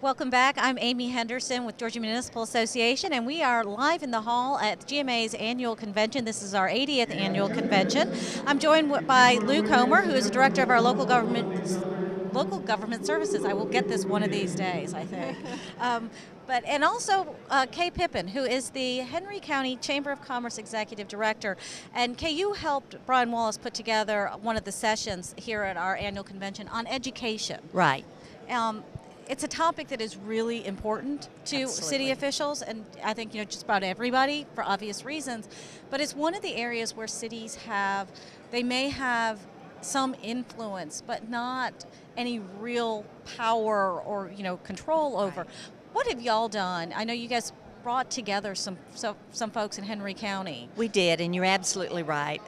Welcome back. I'm Amy Henderson with Georgia Municipal Association, and we are live in the hall at GMA's annual convention. This is our 80th annual convention. I'm joined by Lou Comer, who is the director of our local government services. I will get this one of these days, I think. And also Kay Pippin, who is the Henry County Chamber of Commerce Executive Director. And Kay, you helped Brian Wallace put together one of the sessions here at our annual convention on education. Right. It's a topic that is really important to Absolutely. city officials, and I think just about everybody for obvious reasons. But it's one of the areas where cities may have some influence, but not any real power or control over. Right. What have y'all done? I know you guys brought together some folks in Henry County. We did, and you're absolutely right.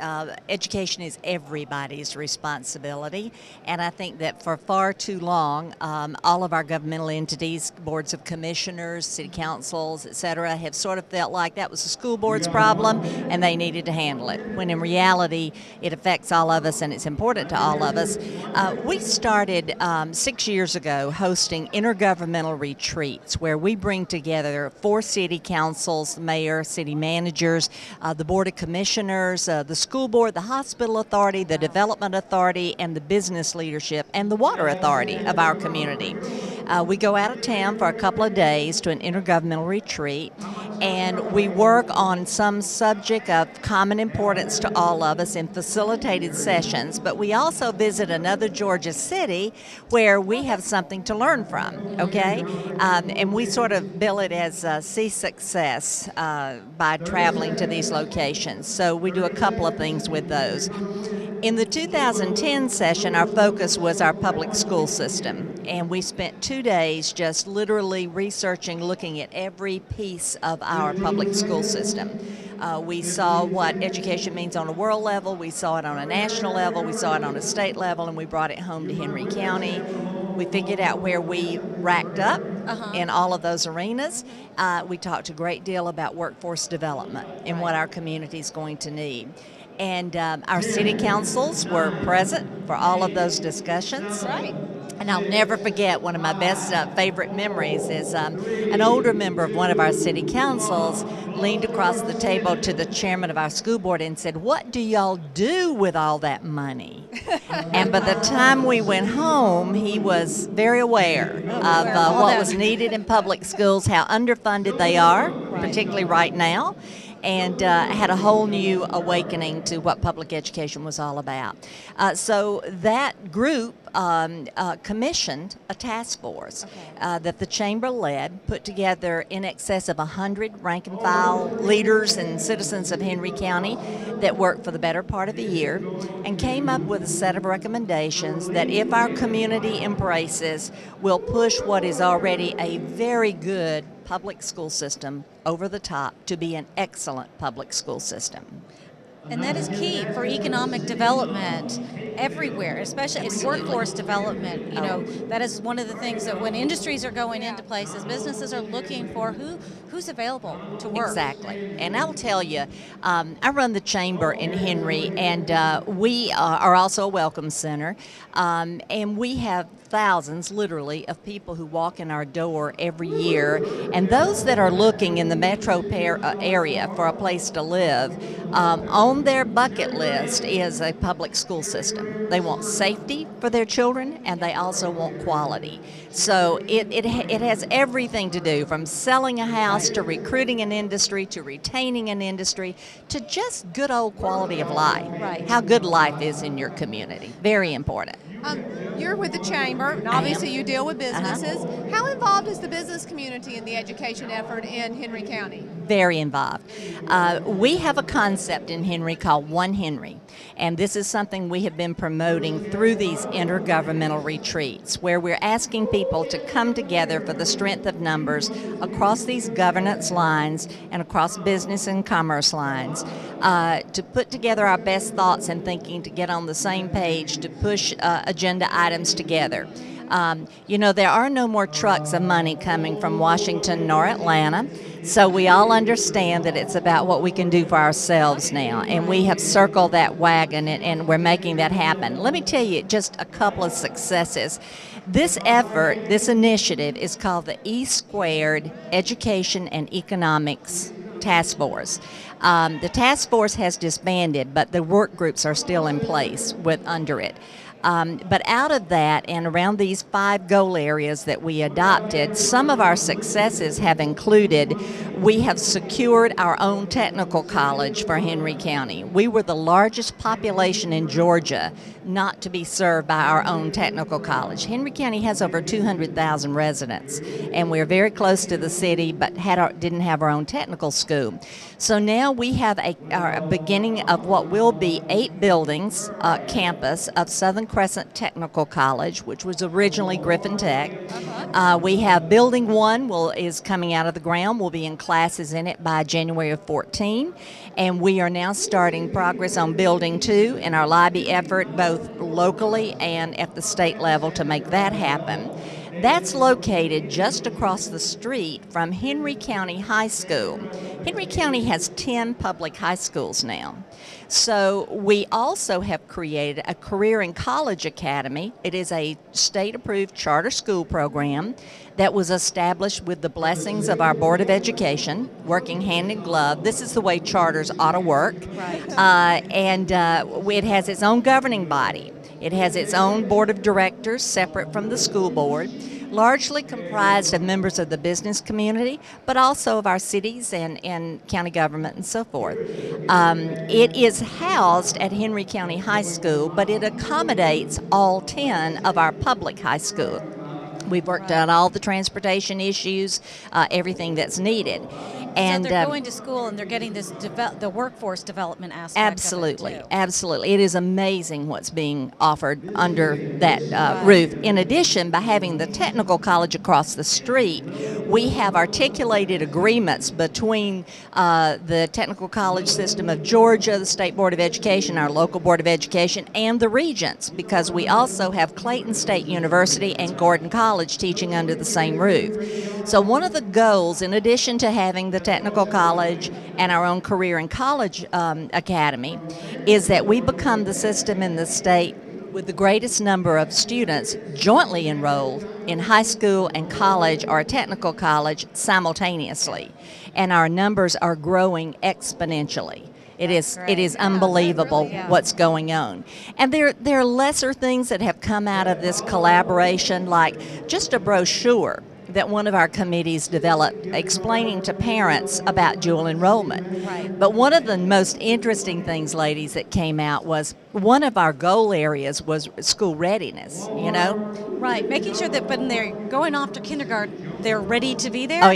Education is everybody's responsibility, and I think that for far too long, all of our governmental entities, boards of commissioners, city councils, etc., have sort of felt like that was the school board's problem, and they needed to handle it, when in reality, it affects all of us, and it's important to all of us. We started 6 years ago hosting intergovernmental retreats, where we bring together 4 city councils, mayor, city managers, the board of commissioners, the school board, the hospital authority, the development authority, and the business leadership and the water authority of our community. We go out of town for a couple of days to an intergovernmental retreat, and we work on some subject of common importance to all of us in facilitated sessions, but we also visit another Georgia city where we have something to learn from, okay? And we sort of bill it as see success by traveling to these locations. So we do a couple of things with those. In the 2010 session, our focus was our public school system, and we spent 2 days just literally researching, looking at every piece of our public school system. We saw what education means on a world level, we saw it on a national level, we saw it on a state level, and we brought it home to Henry County. We figured out where we racked up in all of those arenas. We talked a great deal about workforce development and what our community is going to need. And our city councils were present for all of those discussions. Right. And I'll never forget, one of my best favorite memories is an older member of one of our city councils leaned across the table to the chairman of our school board and said, "What do y'all do with all that money?" And by the time we went home, he was very aware of what was needed in public schools, how underfunded they are, particularly right now, and had a whole new awakening to what public education was all about. So that group commissioned a task force that the chamber led, put together in excess of 100 rank and file leaders and citizens of Henry County that worked for the better part of a year, and came up with a set of recommendations that, if our community embraces, will push what is already a very good public school system over the top to be an excellent public school system. And that is key for economic development everywhere, especially in workforce development. That is one of the things that when industries are going into places, businesses are looking for who's available to work. Exactly. And I'll tell you, I run the chamber in Henry, and we are also a welcome center, and we have thousands, literally, of people who walk in our door every year. And those that are looking in the metro area for a place to live, on their bucket list is a public school system. They want safety for their children, and they also want quality. So it has everything to do, from selling a house to recruiting an industry to retaining an industry to just good old quality of life. Right. How good life is in your community. Very important. You're with the chamber, and obviously you deal with businesses. How involved is the business community in the education effort in Henry County? Very involved. We have a concept in Henry called One Henry, and this is something we have been promoting through these intergovernmental retreats, where we're asking people to come together for the strength of numbers across these governance lines and across business and commerce lines, to put together our best thoughts and thinking, to get on the same page, to push agenda items together. You know, there are no more trucks of money coming from Washington nor Atlanta, so we all understand that it's about what we can do for ourselves now, and we have circled that wagon, and we're making that happen. Let me tell you just a couple of successes. This effort, this initiative, is called the E Squared Education and Economics Task Force. The task force has disbanded, but the work groups are still in place under it. But out of that and around these 5 goal areas that we adopted, some of our successes have included we have secured our own technical college for Henry County. We were the largest population in Georgia not to be served by our own technical college. Henry County has over 200,000 residents, and we're very close to the city, but didn't have our own technical school. So now we have a beginning of what will be 8 buildings, campus of Southern Crescent Technical College, which was originally Griffin Tech. We have Building 1 is coming out of the ground. We'll be in classes in it by January of 14, and we are now starting progress on Building 2 in our lobby effort, both locally and at the state level, to make that happen. That's located just across the street from Henry County High School. Henry County has 10 public high schools now. So we also have created a Career and College Academy. It is a state-approved charter school program that was established with the blessings of our Board of Education, working hand in glove. This is the way charters ought to work. Right. It has its own governing body. It has its own board of directors separate from the school board, largely comprised of members of the business community, but also of our cities and county government and so forth. It is housed at Henry County High School, but it accommodates all 10 of our public high schools. We've worked out all the transportation issues, everything that's needed. And so they're going to school and they're getting this the workforce development aspect. Absolutely, of it too. absolutely. It is amazing what's being offered under that roof. In addition, by having the technical college across the street, we have articulated agreements between the technical college system of Georgia, the State Board of Education, our local Board of Education, and the regents, because we also have Clayton State University and Gordon College teaching under the same roof. So one of the goals, in addition to having the technical college and our own career and college academy, is that we become the system in the state with the greatest number of students jointly enrolled in high school and college or a technical college simultaneously. And our numbers are growing exponentially. It is unbelievable what's going on. And there are lesser things that have come out of this collaboration, like just a brochure that one of our committees developed explaining to parents about dual enrollment. Right. But one of the most interesting things, ladies, that came out was one of our goal areas was school readiness, you know? Right, making sure that when they're going off to kindergarten, they're ready to be there. Oh,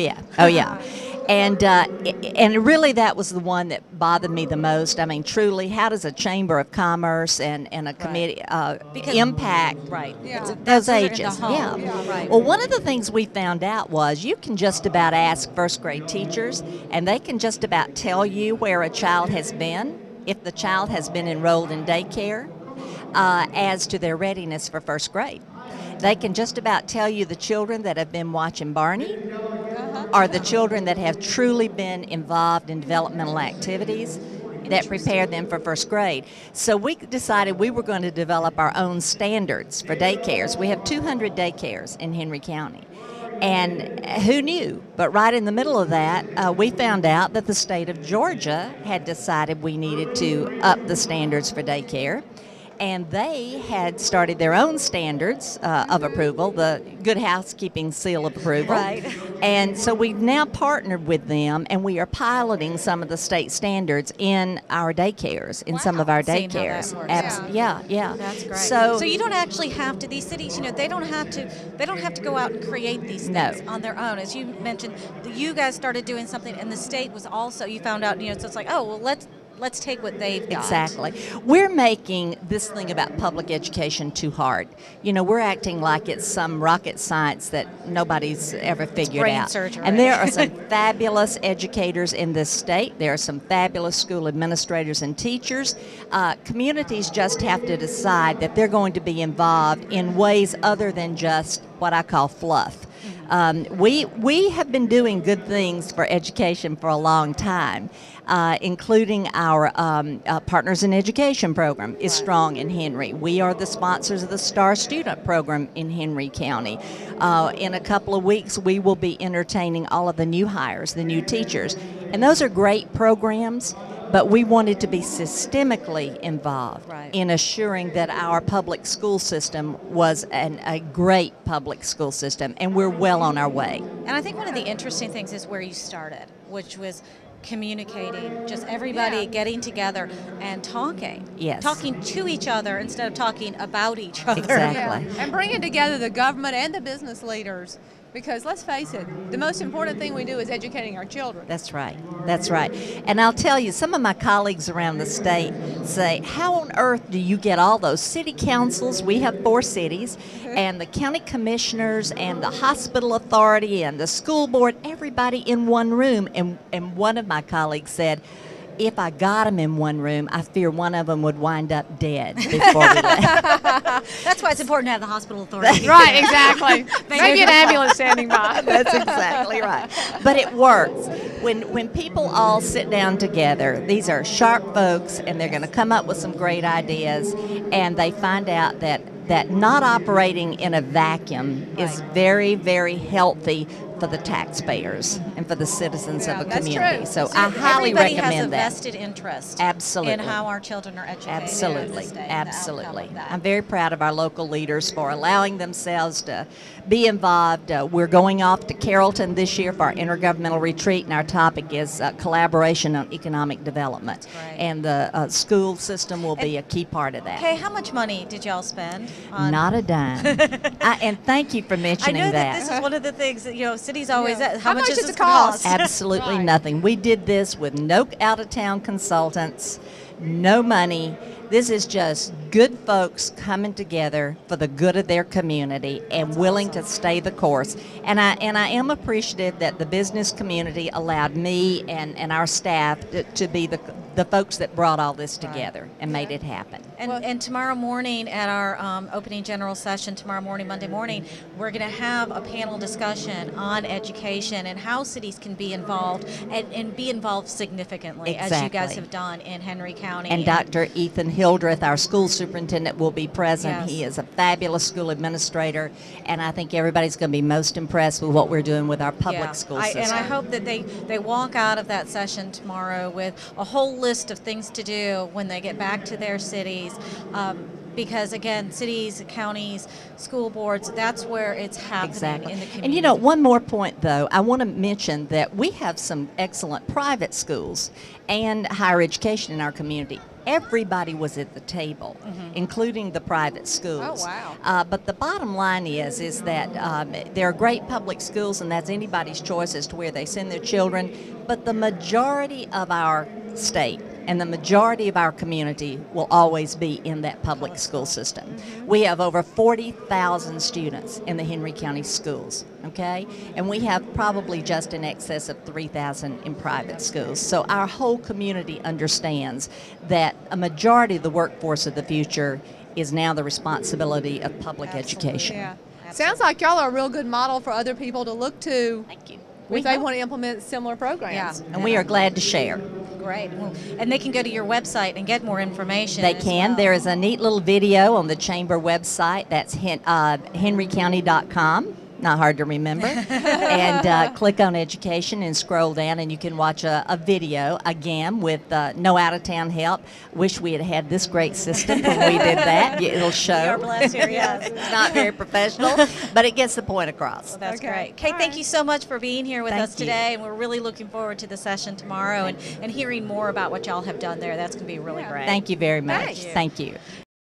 yeah. And really that was the one that bothered me the most. I mean, truly, how does a Chamber of Commerce and a committee impact those ages? Right. Well, one of the things we found out was you can just about ask first grade teachers, and they can just about tell you where a child has been, if the child has been enrolled in daycare, as to their readiness for first grade. They can just about tell you the children that have been watching Barney, are the children that have truly been involved in developmental activities that prepare them for first grade. So we decided we were going to develop our own standards for daycares. We have 200 daycares in Henry County. And who knew? But right in the middle of that, we found out that the state of Georgia had decided we needed to up the standards for daycare. And they had started their own standards of approval, the Good Housekeeping Seal of Approval. Right. And so we've now partnered with them, and we are piloting some of the state standards in our daycares, in some of our Seeing how that daycares. works. Yeah. That's great. So you don't actually have to. These cities, they don't have to go out and create these things on their own. As you mentioned, you guys started doing something, and the state was also. You found out, so it's like, oh well, let's take what they've got. Exactly. We're making this thing about public education too hard. You know, we're acting like it's some rocket science that nobody's ever figured brain out. surgery. And there are some fabulous educators in this state. There are some fabulous school administrators and teachers. Communities just have to decide that they're going to be involved in ways other than just what I call fluff. We have been doing good things for education for a long time, including our Partners in Education program is strong in Henry. We are the sponsors of the Star Student program in Henry County. In a couple of weeks, we will be entertaining all of the new hires, the new teachers. And those are great programs, but we wanted to be systemically involved in assuring that our public school system was a great public school system, and we're well on our way. And I think one of the interesting things is where you started, which was communicating, just everybody getting together and talking. Yes. Talking to each other instead of talking about each other. Exactly. Yeah. And bringing together the government and the business leaders. Because let's face it, the most important thing we do is educating our children. That's right. That's right. And I'll tell you, some of my colleagues around the state say, how on earth do you get all those city councils? We have 4 cities, and the county commissioners and the hospital authority and the school board, everybody in one room. And one of my colleagues said, if I got them in one room, I fear one of them would wind up dead before we left. That's why it's important to have the hospital authority. Right, exactly. Maybe an ambulance standing by. That's exactly right. But it works. When people all sit down together, these are sharp folks, and they're going to come up with some great ideas, and they find out that not operating in a vacuum is very, very healthy for the taxpayers and for the citizens of a community. True. So I highly Everybody recommend has a that. vested interest Absolutely. in how our children are educated. in Absolutely, the state, the absolutely. outcome of that. I'm very proud of our local leaders for allowing themselves to be involved. We're going off to Carrollton this year for our intergovernmental retreat, and our topic is collaboration on economic development. Right. And the school system will be a key part of that. Okay, how much money did y'all spend on? Not a dime. And thank you for I mentioning know that this is one of the things that, cities always, how much does does this it cost? Absolutely Right. nothing. We did this with no out-of-town consultants, no money. This is just good folks coming together for the good of their community and willing to stay the course. And I am appreciative that the business community allowed me and our staff to be the folks that brought all this together and made it happen. And tomorrow morning at our opening general session, tomorrow morning, Monday morning, we're going to have a panel discussion on education and how cities can be involved and be involved significantly, as you guys Exactly. have done in Henry County. And Dr. Ethan Hildreth, our school superintendent, will be present. Yes. He is a fabulous school administrator, and I think everybody's going to be most impressed with what we're doing with our public school system. And I hope that they walk out of that session tomorrow with a whole list of things to do when they get back to their cities. Because again, cities, counties, school boards, that's where it's happening Exactly. in the community. And you know, one more point though, I want to mention that we have some excellent private schools and higher education in our community. Everybody was at the table, including the private schools. Oh, wow. But the bottom line is that there are great public schools, and that's anybody's choice as to where they send their children. But the majority of our state and the majority of our community will always be in that public school system. We have over 40,000 students in the Henry County schools, okay? And we have probably just in excess of 3,000 in private schools. So our whole community understands that a majority of the workforce of the future is now the responsibility of public education. Yeah. Sounds like y'all are a real good model for other people to look to Thank you. if they want to implement similar programs. Yeah. And we are glad to share. Great. Well, and they can go to your website and get more information. They as can. well. There is a neat little video on the chamber website. That's henrycounty.com. Not hard to remember. And click on education and scroll down, and you can watch a video, again, with no out-of-town help. Wish we had had this great system when we did that. It'll show. We are blessed here, yes. It's not very professional, but it gets the point across. Well, that's Okay. great. Kate, All thank right. you so much for being here with Thank us you. today, and we're really looking forward to the session tomorrow and hearing more about what y'all have done there. That's going to be really Yeah. great. Thank you very much. Thanks. Thank you.